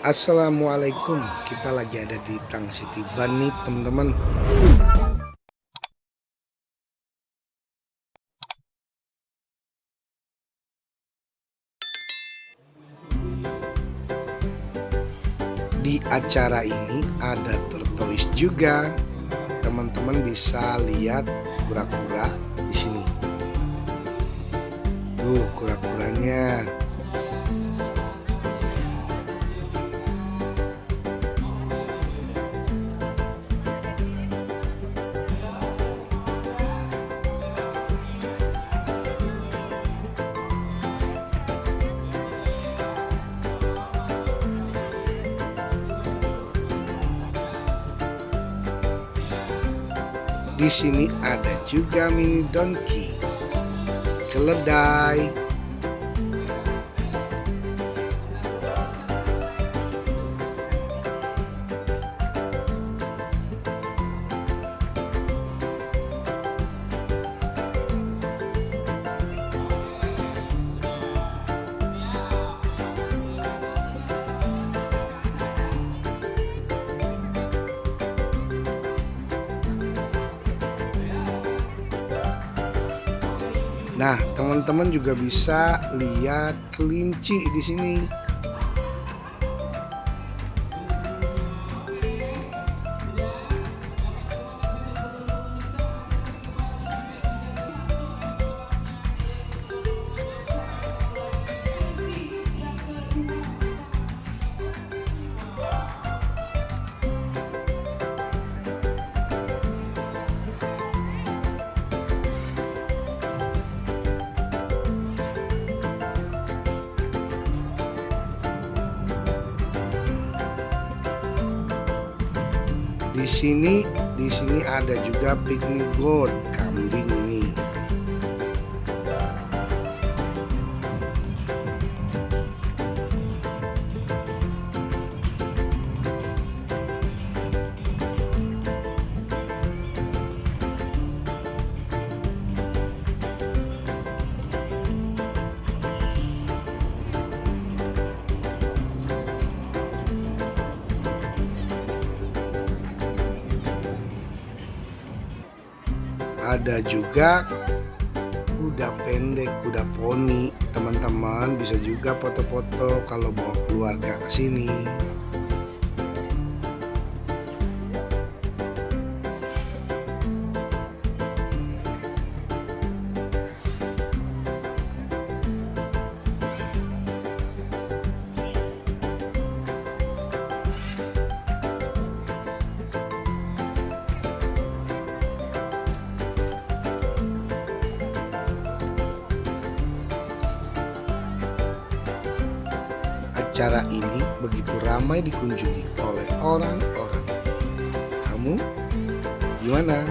Assalamualaikum, kita lagi ada di Tangcitybarn nih teman-teman. Di acara ini ada tortoise juga. Teman-teman bisa lihat kura-kura di sini. Tuh kura-kuranya. Di sini ada juga mini donkey, keledai, Nah, teman-teman juga bisa lihat kelinci di sini. Di sini ada juga pygmy goat, kambing nih. Ada juga kuda pendek, kuda poni. Teman-teman bisa juga foto-foto kalau bawa keluarga ke sini. Acara ini begitu ramai dikunjungi oleh orang-orang. Kamu gimana?